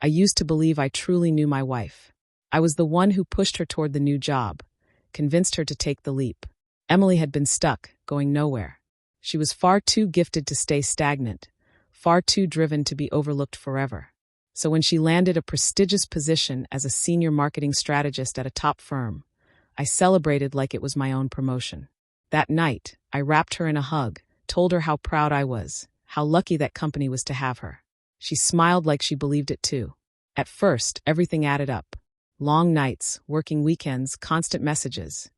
I used to believe I truly knew my wife. I was the one who pushed her toward the new job, convinced her to take the leap. Emily had been stuck, going nowhere. She was far too gifted to stay stagnant, far too driven to be overlooked forever. So when she landed a prestigious position as a senior marketing strategist at a top firm, I celebrated like it was my own promotion. That night, I wrapped her in a hug, told her how proud I was, how lucky that company was to have her. She smiled like she believed it too. At first, everything added up. Long nights, working weekends, constant messages.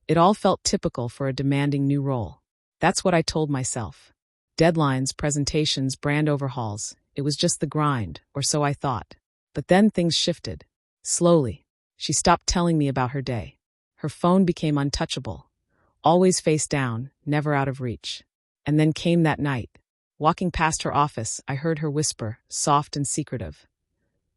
It all felt typical for a demanding new role. That's what I told myself. Deadlines, presentations, brand overhauls. It was just the grind, or so I thought. But then things shifted. Slowly. She stopped telling me about her day. Her phone became untouchable. Always face down, never out of reach. And then came that night. Walking past her office, I heard her whisper, soft and secretive.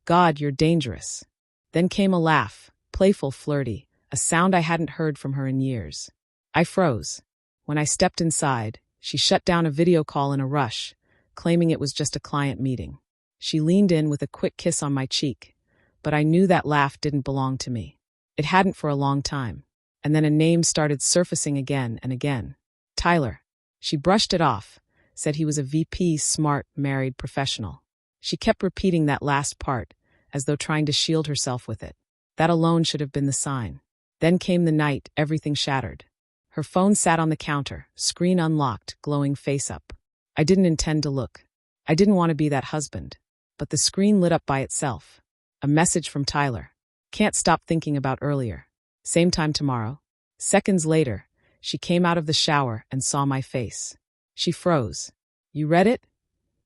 "God, you're dangerous." Then came a laugh, playful, flirty, a sound I hadn't heard from her in years. I froze. When I stepped inside, she shut down a video call in a rush, claiming it was just a client meeting. She leaned in with a quick kiss on my cheek, but I knew that laugh didn't belong to me. It hadn't for a long time. And then a name started surfacing again and again. Tyler. She brushed it off, said he was a VP, smart, married professional. She kept repeating that last part, as though trying to shield herself with it. That alone should have been the sign. Then came the night everything shattered. Her phone sat on the counter, screen unlocked, glowing face up. I didn't intend to look. I didn't want to be that husband. But the screen lit up by itself. A message from Tyler. Can't stop thinking about earlier. Same time tomorrow. Seconds later, she came out of the shower and saw my face. She froze. "You read it?"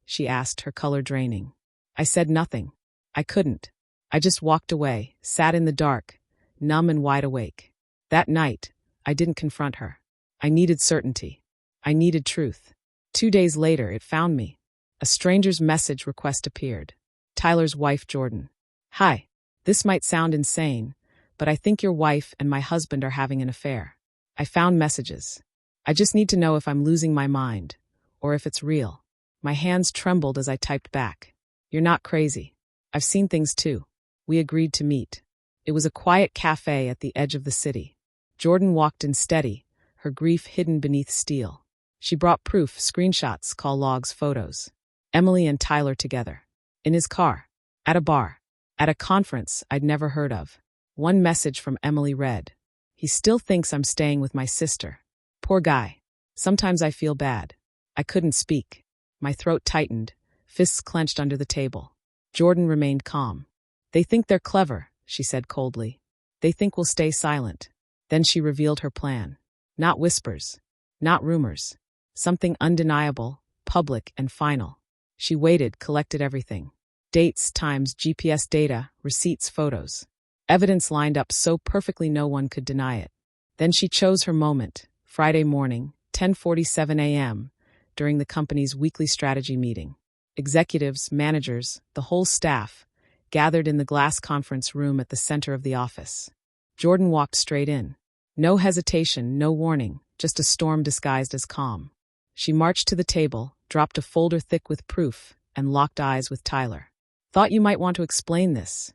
she asked, her color draining. I said nothing. I couldn't. I just walked away, sat in the dark, numb and wide awake. That night, I didn't confront her. I needed certainty. I needed truth. 2 days later, it found me. A stranger's message request appeared. Tyler's wife, Jordan. "Hi. This might sound insane, but I think your wife and my husband are having an affair. I found messages. I just need to know if I'm losing my mind, or if it's real." My hands trembled as I typed back. "You're not crazy. I've seen things too." We agreed to meet. It was a quiet cafe at the edge of the city. Jordan walked in steady, her grief hidden beneath steel. She brought proof, screenshots, call logs, photos. Emily and Tyler together. In his car. At a bar. At a conference I'd never heard of. One message from Emily read, "He still thinks I'm staying with my sister. Poor guy. Sometimes I feel bad." I couldn't speak. My throat tightened, fists clenched under the table. Jordan remained calm. "They think they're clever," she said coldly. "They think we'll stay silent." Then she revealed her plan. Not whispers. Not rumors. Something undeniable, public, and final. She waited, collected everything. Dates, times, GPS data, receipts, photos. Evidence lined up so perfectly no one could deny it. Then she chose her moment, Friday morning, 10:47 a.m., during the company's weekly strategy meeting. Executives, managers, the whole staff, gathered in the glass conference room at the center of the office. Jordan walked straight in. No hesitation, no warning, just a storm disguised as calm. She marched to the table, dropped a folder thick with proof, and locked eyes with Tyler. "Thought you might want to explain this,"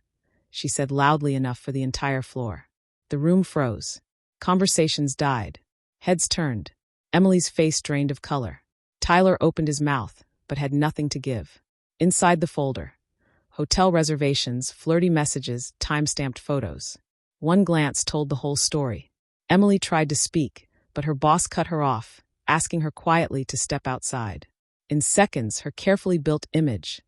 she said loudly enough for the entire floor. The room froze. Conversations died. Heads turned. Emily's face drained of color. Tyler opened his mouth, but had nothing to give. Inside the folder. Hotel reservations, flirty messages, time-stamped photos. One glance told the whole story. Emily tried to speak, but her boss cut her off, asking her quietly to step outside. In seconds, her carefully built image,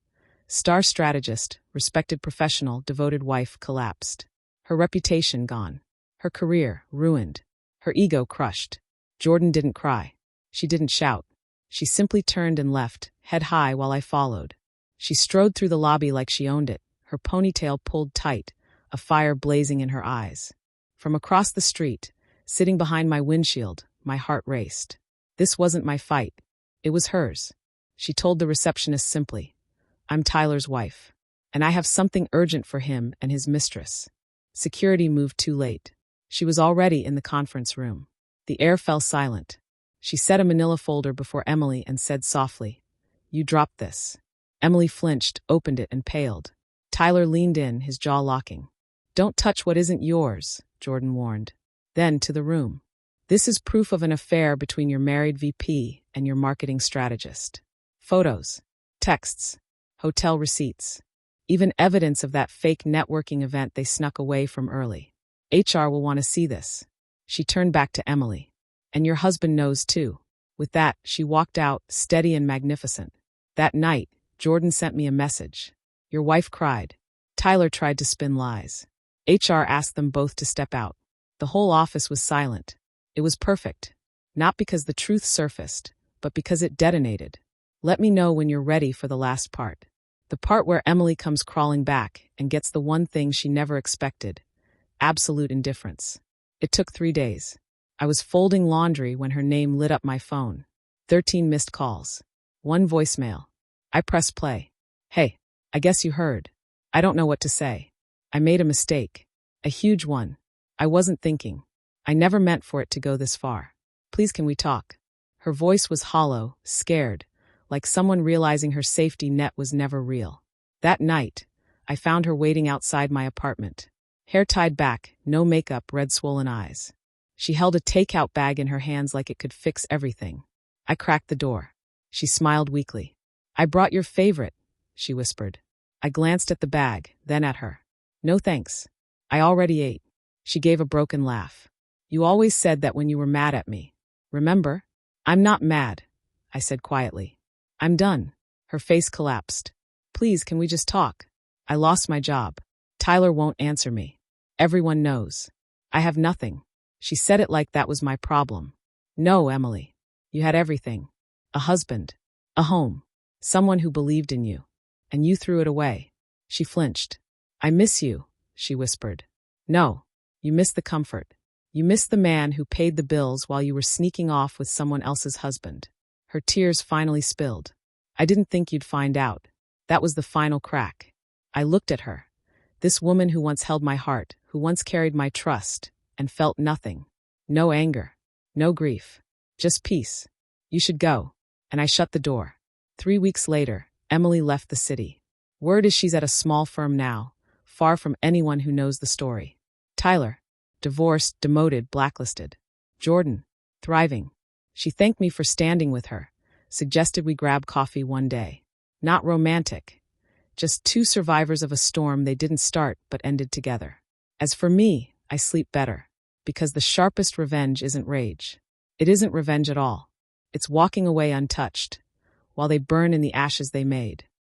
star strategist, respected professional, devoted wife, collapsed. Her reputation gone. Her career ruined. Her ego crushed. Jordan didn't cry. She didn't shout. She simply turned and left, head high, while I followed. She strode through the lobby like she owned it, her ponytail pulled tight, a fire blazing in her eyes. From across the street, sitting behind my windshield, my heart raced. This wasn't my fight. It was hers. She told the receptionist simply, "I'm Tyler's wife, and I have something urgent for him and his mistress." Security moved too late. She was already in the conference room. The air fell silent. She set a manila folder before Emily and said softly, "You dropped this." Emily flinched, opened it, and paled. Tyler leaned in, his jaw locking. Don't touch what isn't yours, Jordan warned. Then to the room. This is proof of an affair between your married VP and your marketing strategist. Photos, texts, hotel receipts, even evidence of that fake networking event they snuck away from early. HR will want to see this. She turned back to Emily. And your husband knows too. With that, she walked out, steady and magnificent. That night, Jordan sent me a message. Your wife cried. Tyler tried to spin lies. HR asked them both to step out. The whole office was silent. It was perfect. Not because the truth surfaced, but because it detonated. Let me know when you're ready for the last part. The part where Emily comes crawling back and gets the one thing she never expected. Absolute indifference. It took 3 days. I was folding laundry when her name lit up my phone. 13 missed calls. 1 voicemail. I pressed play. Hey, I guess you heard. I don't know what to say. I made a mistake. A huge one. I wasn't thinking. I never meant for it to go this far. Please, can we talk? Her voice was hollow, scared, like someone realizing her safety net was never real. That night, I found her waiting outside my apartment. Hair tied back, no makeup, red swollen eyes. She held a takeout bag in her hands like it could fix everything. I cracked the door. She smiled weakly. I brought your favorite, she whispered. I glanced at the bag, then at her. No thanks. I already ate. She gave a broken laugh. You always said that when you were mad at me. Remember? I'm not mad, I said quietly. I'm done. Her face collapsed. Please, can we just talk? I lost my job. Tyler won't answer me. Everyone knows. I have nothing. She said it like that was my problem. No, Emily. You had everything. A husband. A home. Someone who believed in you. And you threw it away. She flinched. I miss you, she whispered. No. You miss the comfort. You miss the man who paid the bills while you were sneaking off with someone else's husband. Her tears finally spilled. I didn't think you'd find out. That was the final crack. I looked at her. This woman who once held my heart, who once carried my trust, and felt nothing. No anger. No grief. Just peace. You should go. And I shut the door. 3 weeks later, Emily left the city. Word is she's at a small firm now, far from anyone who knows the story. Tyler. Divorced, demoted, blacklisted. Jordan. Thriving. She thanked me for standing with her, suggested we grab coffee one day. Not romantic. Just 2 survivors of a storm they didn't start but ended together. As for me, I sleep better. Because the sharpest revenge isn't rage. It isn't revenge at all. It's walking away untouched, while they burn in the ashes they made.